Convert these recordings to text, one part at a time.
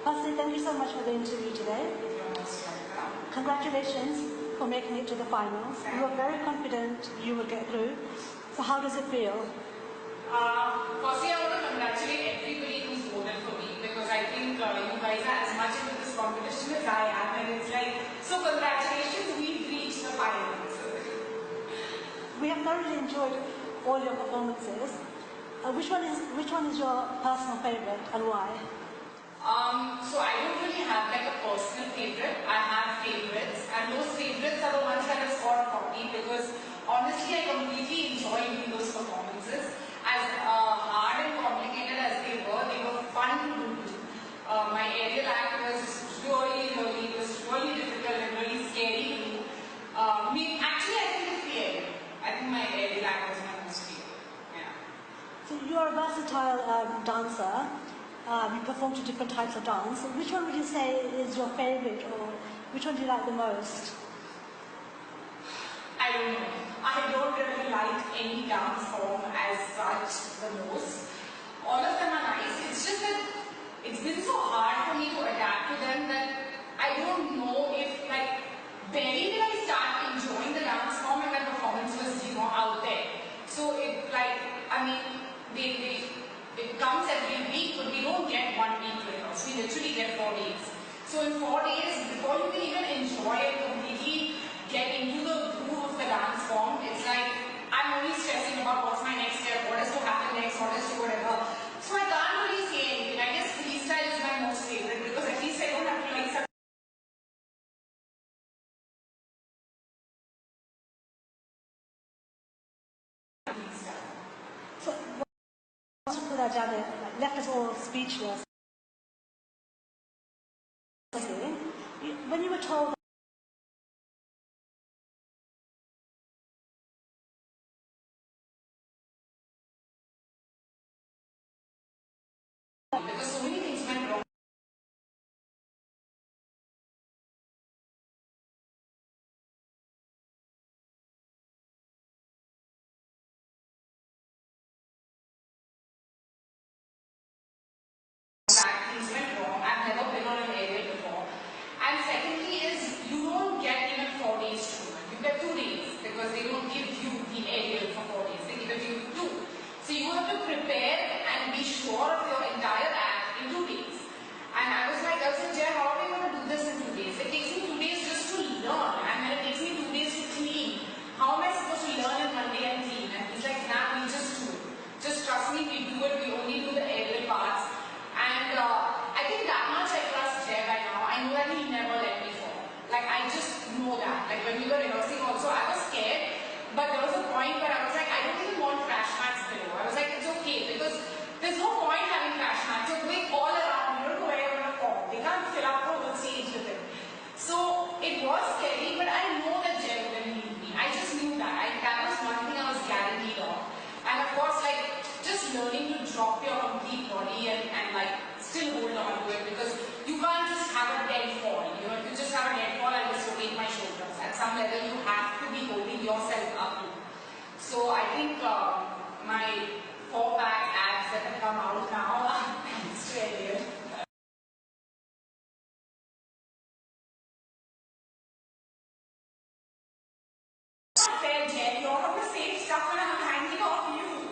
Firstly, thank you so much for the interview today. Congratulations for making it to the finals. You were very confident you would get through. So how does it feel? Firstly, I want to congratulate everybody who's voted for me because I think you guys are as much into this competition as I am, and it's like, so congratulations, we've reached the finals. We have thoroughly enjoyed all your performances. Which one is your personal favourite and why? So I don't really have like a personal favourite. I have favourites, and those favourites are the ones that have scored 40 because honestly I completely enjoy doing those performances. As hard and complicated as they were fun to do. My aerial act was really difficult and really scary to do. Actually, I think it's the aerial. I think my aerial act was my most favorite. Yeah. So you're a versatile dancer. You perform to different types of dance. Which one would you say is your favourite, or which one do you like the most? I don't know. I don't really like any dance form as such the most. All of them are nice. It's just that it's been so hard for me to adapt to them that I don't know if like when did I start enjoying the dance form and my performance was out there. So it like it comes every week, but we don't get 1 week with us. We literally get 4 days. So in 4 days, before you can even enjoy and completely get into the groove of the dance form, it's like I'm only stressing about what's my next step, what is to happen next, what is to whatever. So I can't really say anything. I guess freestyle is my most favorite because at least I don't have to like So that Janet left us all speechless. When you were told because so many things went wrong. Things went wrong. I've never been on an aerial before. And secondly is you don't get even 4 days treatment. You get 2 days because they don't give you the aerial for 4 days. They give it to you 2. So you have to prepare and be sure of your entire act in 2 days. And I was like, Jay, how are we going to do this in 2 days? It takes me 2 days just to learn, and then it takes me 2 days to clean. How am I supposed to learn in 1 day and clean? And he's like, nah, we just do it. Just trust me, we do it. We only do the aerial parts. And I think that much I trust Jay by now. I know that he'll never let me fall. Like, I just know that. Like, when we were rehearsing also, I was scared. But there was a point where I was like, I don't even want crash mats below. I was like, it's okay because there's no point having crash mats. You're going all around. You don't know where you're going to fall. They can't fill up the whole stage with it. So it was scary, but I know that Jay wouldn't leave me. I just knew that. That was one thing I was guaranteed of. And of course, like, just learning to drop your complete body and like still hold on to it because you can't just have a dead fall. You know, if you just have a dead fall, I'll just rotate my shoulders. At some level, you have to be holding yourself up. So I think my 4-pack abs that have come out now are thanks to Elliot. You're on the same stuff and I'm hanging off you.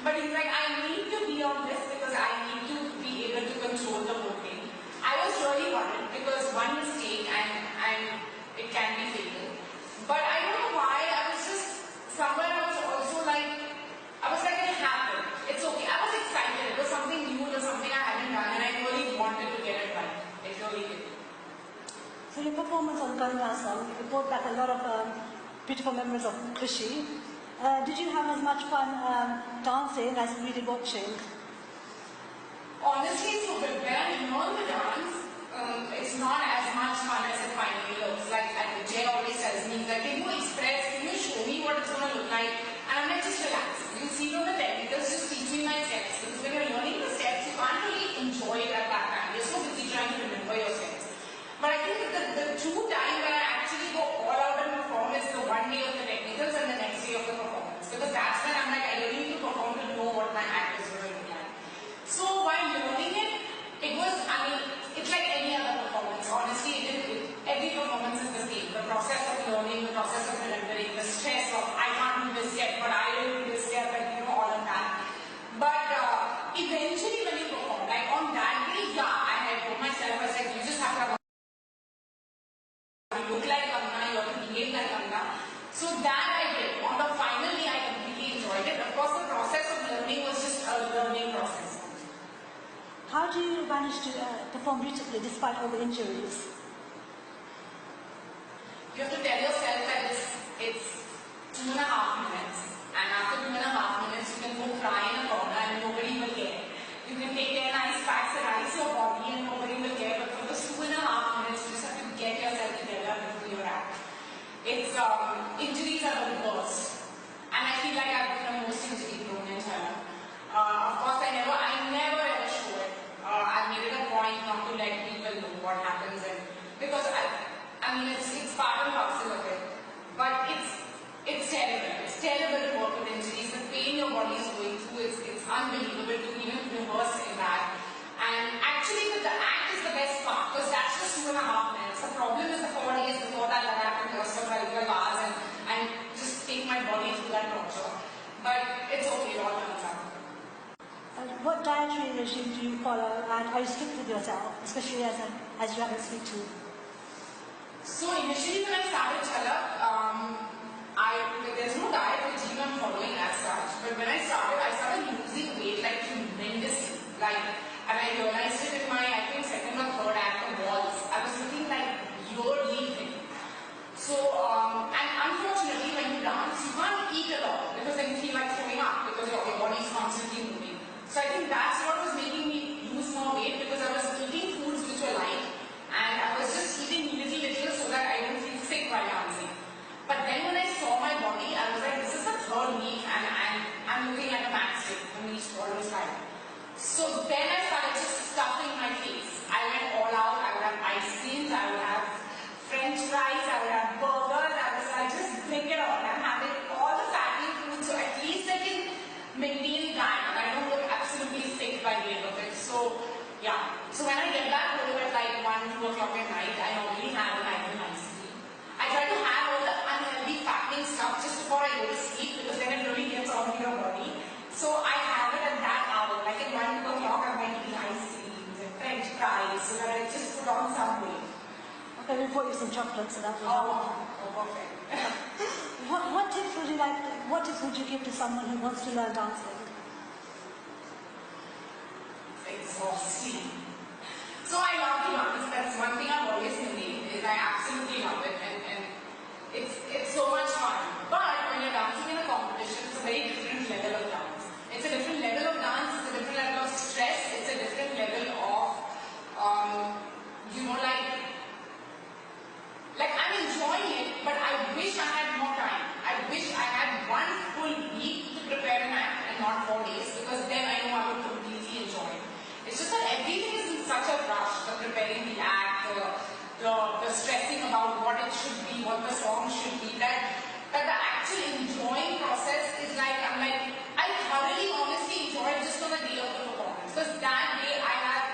But he's like, I need to be on this because I need to be able to control the whole thing. I was really worried because one mistake and it can be fatal. But I don't know why, I was just, somewhere I was also like, it happened. It's okay. I was excited. It was something new, it was something I hadn't done and I really wanted to get it right. It really did. So your performance on Ganga song, you brought back a lot of beautiful memories of Kushi. Did you have as much fun dancing as really watching? Honestly, so when I learn the dance, it's not as much fun as it finally looks. Like Jay always tells me, he's like, can you express, can you show me what it's going to look like? And I'm like, just relax. You see from the technicals, just teach me my steps. Because when you're learning the steps, you can't really enjoy it at that time. You're so busy trying to remember your steps. But I think the true time when I actually go all out and perform is the 1 day of the technicals and the next day of the performance. Because that's when I'm like, I really need to perform to know what my act is going to look like. So while learning it, So that I did. On the final day, I completely enjoyed it. Of course, the process of learning was just a learning process. How do you manage to perform beautifully despite all the injuries? You have to tell yourself that it's 2.5 minutes, and after 2.5 minutes, you can go cry in a corner and nobody will care. You can take 10 ice packs and ice your body and nobody will care, but for those 2.5 minutes, you just have to get yourself together before you're out. It's, injuries are the worst, and I feel like I've been the most injury prone in Jala. Of course, I never ever show it. I've made it a point not to let people know what happens, and because I mean, it's part and parcel of it, but it's terrible. It's terrible to work with injuries. The pain your body is going through it's unbelievable to even rehearse in that. And actually, the act is the best part because that's just 2.5 minutes. The problem is the 4 days before that I have to rehearse for 12 hours and just take my body through that torture. But it's okay, it all turns out. What dietary regime do you follow, and are you strict with yourself, especially as you have to speak to? So initially when I started Jala, there's no diet regime I'm following as such, but when I started losing weight like tremendously, and I realized it in my, I think, second or third act of Walls. I was looking like really thin. So, and unfortunately when you dance, you can't eat a lot because then you feel like throwing up because your body is constantly moving. So I think that's what was making me lose more weight because I was eating foods which were light and I was just eating little so that I don't feel sick while dancing. But then when I saw my body, I was like, this is the third week and I'm looking like a matchstick when we always like. So then I started just stuffing my face. I went all out. I would have ice creams, I would have French fries, I would have burgers, I just bring it all. I'm having all the fatty foods so at least I can maintain that and I don't look absolutely sick by the end of it. So yeah. So when I get back home at like 1, 2 o'clock at night, I normally have a night ice cream. I try to have all the unhealthy fattening stuff just before I go to sleep because then it really gets on your body. So I have it at that hour, like at 1, 2 o'clock I'm going to eat ice creams and French fries so that I just put on some weight. Okay, we bought you some chocolate so that will help. Oh, perfect. What tips would you give to someone who wants to learn dancing? It's exhausting. So I love to dance. That's one thing I've always maintained is I absolutely love it and it's so much fun. But when you're dancing in a competition, it's a very different level of dance. It's a different level of dance, it's a different level of stress, it's a different level of like I'm enjoying it, but I wish I had more time. I wish I had 1 full week to prepare an act and not 4 days because then I know I would completely enjoy it. It's just that everything is in such a rush, the preparing the act, the stressing about what it should be, what the song should be, that the actual enjoying process is like, I thoroughly honestly enjoy it just on the day of the performance because that day I have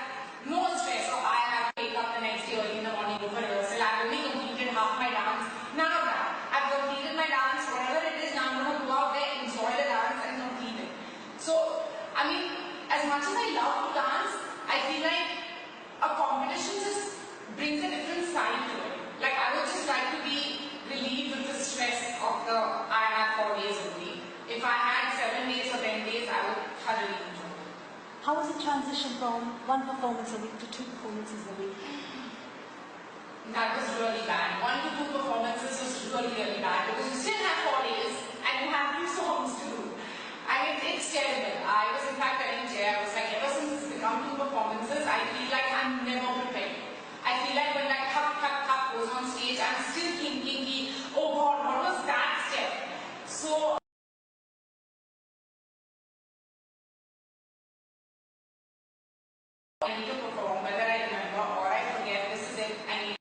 no stress or I have to wake up the next day early in the morning, go for rehearsal, I've only completed half my dance, none of that. I've completed my dance, whatever it is, now I'm going to go out there, enjoy the dance and complete it. So, I mean, as much as I love to dance, I feel like a competition just brings a different side to it. Like I would just like to be relieved with the stress of I have 4 days only. If I had 7 days or 10 days, I would thoroughly enjoy it. How was the transition from 1 performance a week to 2 performances a week? That was really bad. 1 to 2 performances was really bad because you still have 4 days and you have 2 songs to do. And it's terrible. I was in fact telling Jay, I was like, ever since it's become 2 performances, I feel like I'm never prepared. I feel like when that cup goes on stage, I'm still thinking, oh God, what was that step? So I need to perform, whether I remember or I forget, this is it. I need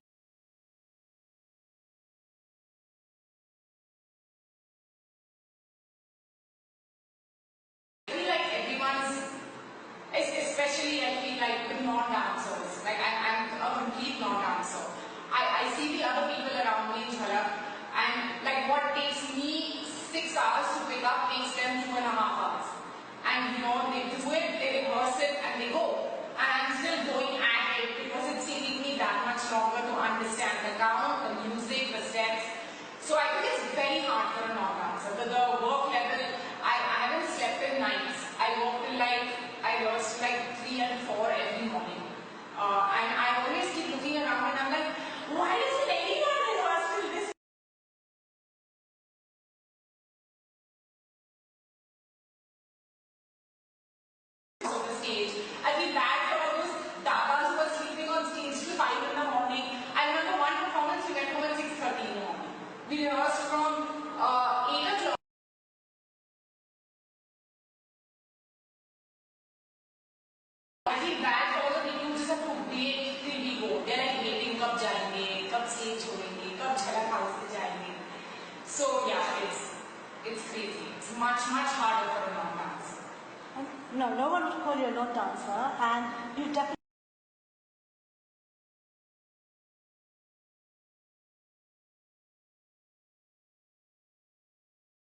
I feel like everyone's, especially I feel like with non-dancers, like I'm a complete non-dancer. I see the other people around me in Jala and like what takes me 6 hours to pick up takes them 2.5 hours. And you know, they do it, they rehearse it and they go. And I'm still going at it because it's taking me that much longer to understand the count, the music, the steps. So I think it's very hard. much, much harder for a non-dancer. No, no one would call you a non dancer, and you definitely